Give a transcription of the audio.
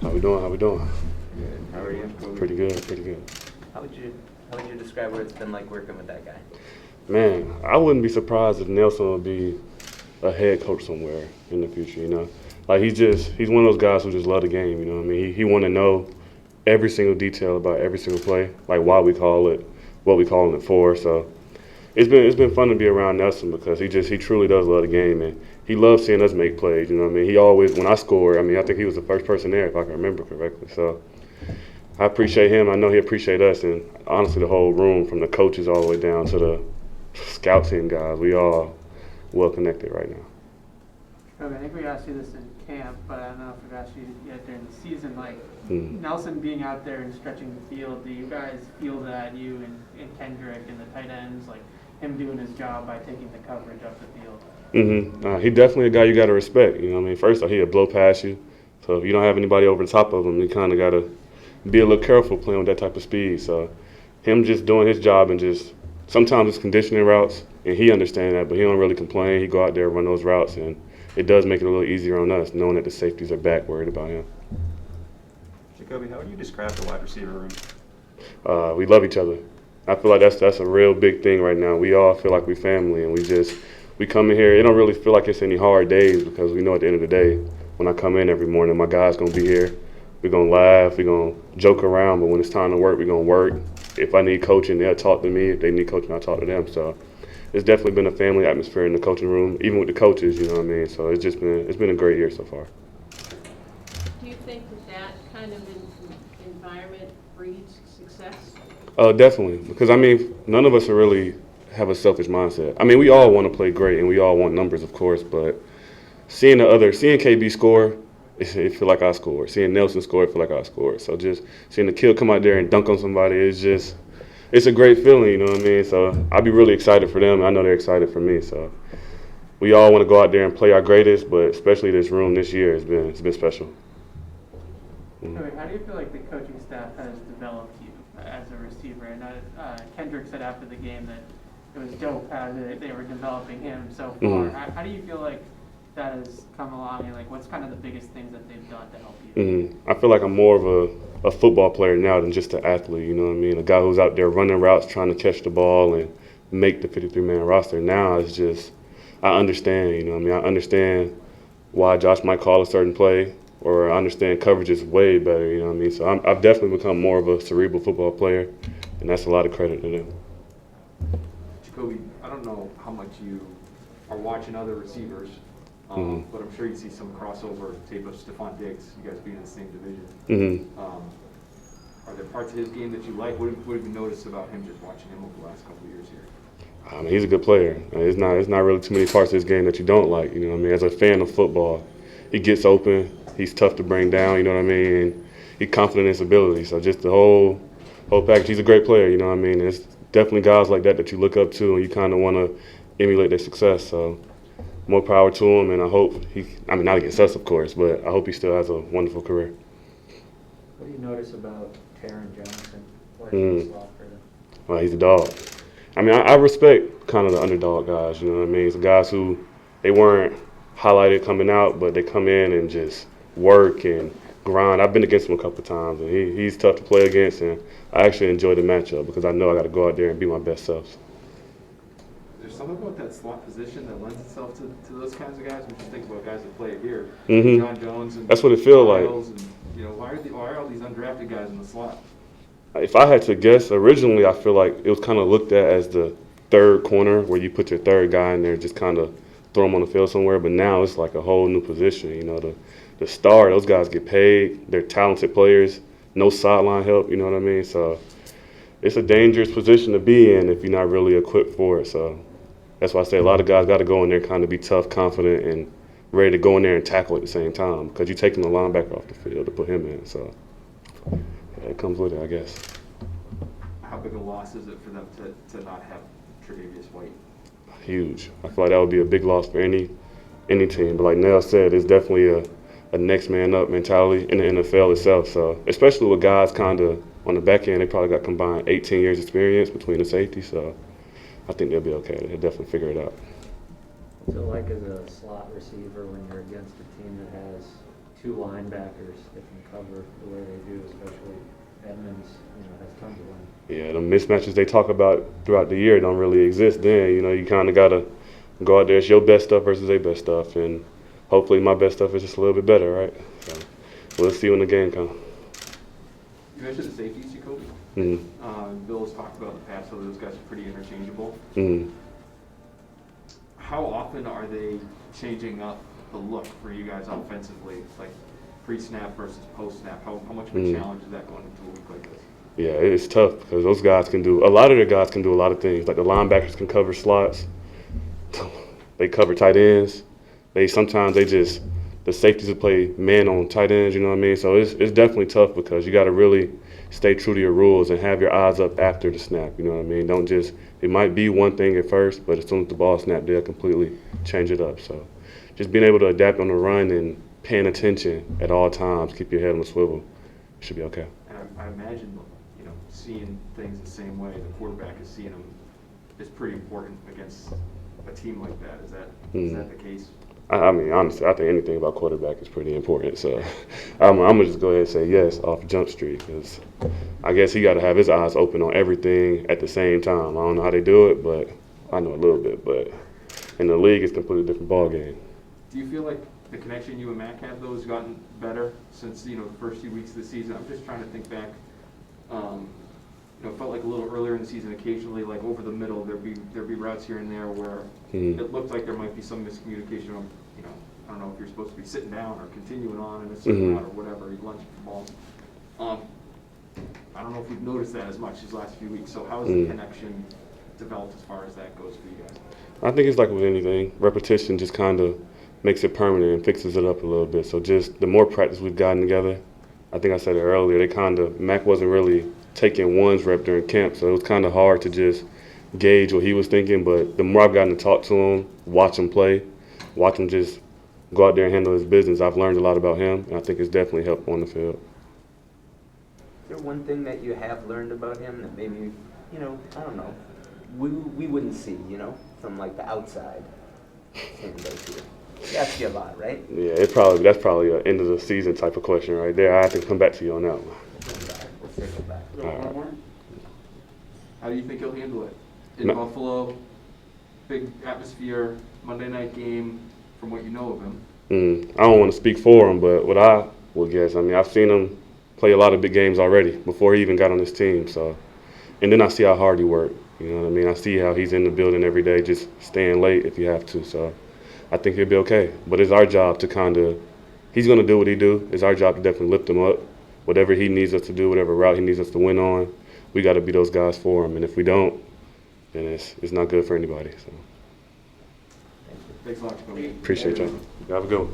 How we doing? How we doing? Good. How are you? Pretty good, pretty good. How would you describe what it's been like working with that guy? Man, I wouldn't be surprised if Nelson would be a head coach somewhere in the future, you know? Like, he's one of those guys who just love the game, you know what I mean? He want to know every single detail about every single play, like why we call it, what we calling it for. So it's been fun to be around Nelson because he truly does love the game, and he loves seeing us make plays, you know what I mean? He always, when I score, I mean, I think he was the first person there, if I can remember correctly. So I appreciate him. I know he appreciate us, and honestly, the whole room, from the coaches all the way down to the scout team guys, we all well connected right now. Okay, I think we asked you this in camp, but I don't know if we've asked you yet during the season. Like, Nelson being out there and stretching the field, do you guys feel that, you and Kendrick and the tight ends, like him doing his job by taking the coverage up the field? He definitely a guy you got to respect. You know what I mean? First off, he'll blow past you. So if you don't have anybody over the top of him, you kind of got to be a little careful playing with that type of speed. So him just doing his job and just sometimes it's conditioning routes, and he understands that, but he don't really complain. He go out there and run those routes, and it does make it a little easier on us, knowing that the safeties are back worried about him. Jakobi, how would you describe the wide receiver room? We love each other. I feel like that's a real big thing right now. We all feel like we family, and we come in here. It don't really feel like it's any hard days because we know at the end of the day, when I come in every morning, my guys gonna be here. We're gonna laugh, we're gonna joke around, but when it's time to work, we're gonna work. If I need coaching, they'll talk to me. If they need coaching, I'll talk to them. So it's definitely been a family atmosphere in the coaching room, even with the coaches, you know what I mean? So it's been a great year so far. Do you think that kind of environment breeds success? Definitely, because I mean, none of us are really have a selfish mindset. I mean, we all want to play great and we all want numbers, of course, but seeing KB score, it feel like I scored. Seeing Nelson score, it feel like I scored. So just seeing the kid come out there and dunk on somebody it's a great feeling, you know what I mean? So I'll be really excited for them. I know they're excited for me. So we all want to go out there and play our greatest, but especially this room this year it's been special. Okay, how do you feel like the coaching staff has developed you as a receiver? I know Kendrick said after the game that it was dope how they were developing him so far. How do you feel like that has come along, and like what's kind of the biggest things that they've done to help you? I feel like I'm more of a football player now than just an athlete, you know what I mean? A guy who's out there running routes, trying to catch the ball and make the 53-man roster. Now it's just, I understand, you know what I mean? I understand why Josh might call a certain play, or I understand coverage is way better, you know what I mean? So I've definitely become more of a cerebral football player, and that's a lot of credit to them. Jakobi, I don't know how much you are watching other receivers, but I'm sure you see some crossover tape of Stephon Diggs, you guys being in the same division. Are there parts of his game that you like? What have you noticed about him just watching him over the last couple of years here? I mean, he's a good player. It's not really too many parts of his game that you don't like, you know what I mean? As a fan of football, he gets open, he's tough to bring down, you know what I mean? And he's confident in his ability. So just the whole package, he's a great player, you know what I mean? It's definitely guys like that you look up to and you kind of want to emulate their success. So more power to him, and I hope not against us, of course, but I hope he still has a wonderful career. What do you notice about Taron Johnson? Why is he slot for them? Well, he's a dog. I mean, I respect kind of the underdog guys, you know what I mean? It's the guys who, they weren't highlighted coming out, but they come in and just work and grind. I've been against him a couple of times, and he's tough to play against, and I actually enjoy the matchup because I know I got to go out there and be my best self. There's something about that slot position that lends itself to those kinds of guys. We just think about guys that play it here, John Jones and that's what it feels like. And, you know, why are all these undrafted guys in the slot? If I had to guess, originally I feel like it was kind of looked at as the third corner where you put your third guy in there, just kind of throw him on the field somewhere. But now it's like a whole new position. You know, the star, those guys get paid. They're talented players. No sideline help. You know what I mean? So it's a dangerous position to be in if you're not really equipped for it. So that's why I say a lot of guys got to go in there, kind of be tough, confident, and ready to go in there and tackle at the same time because you're taking the linebacker off the field to put him in. So yeah, it comes with it, I guess. How big a loss is it for them to not have Tre'Davious White? Huge. I feel like that would be a big loss for any team. But like Nell said, it's definitely a next man up mentality in the NFL itself. So especially with guys kind of on the back end, they probably got combined 18 years experience between the safeties. So I think they'll be okay. They'll definitely figure it out. What's it like as a slot receiver when you're against a team that has two linebackers that can cover the way they do, especially Edmonds, has tons of length. Yeah, the mismatches they talk about throughout the year don't really exist then. You kind of got to go out there. It's your best stuff versus their best stuff. And hopefully my best stuff is just a little bit better, right? So we'll see when the game comes. You mentioned the safeties, Jakobi. Bill has talked about in the past how those guys are pretty interchangeable. How often are they changing up the look for you guys offensively, like pre-snap versus post-snap? How much of a challenge is that going into a week like this? Yeah, it's tough because those guys can do – a lot of their guys can do a lot of things. Like the linebackers can cover slots. They cover tight ends. Sometimes the safeties will play man on tight ends, you know what I mean? So it's definitely tough because you got to really stay true to your rules and have your eyes up after the snap, you know what I mean? Don't just – it might be one thing at first, but as soon as the ball snaps, they'll completely change it up. So just being able to adapt on the run and paying attention at all times, keep your head on the swivel, should be okay. And I imagine, seeing things the same way the quarterback is seeing them is pretty important against a team like that. Is that the case? I mean, honestly, I think anything about quarterback is pretty important. So I'm going to just go ahead and say yes off Jump Street because I guess he got to have his eyes open on everything at the same time. I don't know how they do it, but I know a little bit. But in the league, it's a completely different ball game. Do you feel like the connection you and Mac have, though, has gotten better since, the first few weeks of the season? I'm just trying to think back. It felt like a little earlier in the season, occasionally, like over the middle, there'd be routes here and there where it looked like there might be some miscommunication. I don't know if you're supposed to be sitting down or continuing on in a certain route or whatever. You'd lunge the ball. I don't know if you've noticed that as much these last few weeks. So how has the connection developed as far as that goes for you guys? I think it's like with anything. Repetition just kind of makes it permanent and fixes it up a little bit. So just the more practice we've gotten together, I think I said it earlier, Mac wasn't really taking one's rep during camp, so it was kind of hard to just gauge what he was thinking. But the more I've gotten to talk to him, watch him play, watch him just go out there and handle his business, I've learned a lot about him, and I think it's definitely helped on the field. Is there one thing that you have learned about him that maybe, I don't know, we wouldn't see, from like the outside? He asks you a lot, right? Yeah, that's probably an end of the season type of question right there. I have to come back to you on that one. We'll circle back. All right. How do you think he'll handle it? In No. Buffalo, big atmosphere, Monday night game, from what you know of him. I don't want to speak for him, but what I would guess, I've seen him play a lot of big games already before he even got on this team. So, and then I see how hard he worked. You know what I mean? I see how he's in the building every day, just staying late if you have to. So I think he'll be okay. But it's our job to he's going to do what he do. It's our job to definitely lift him up. Whatever he needs us to do, whatever route he needs us to win on, we got to be those guys for him. And if we don't, then it's not good for anybody. So Thanks a lot, Jakobi. appreciate y'all. You have a good one.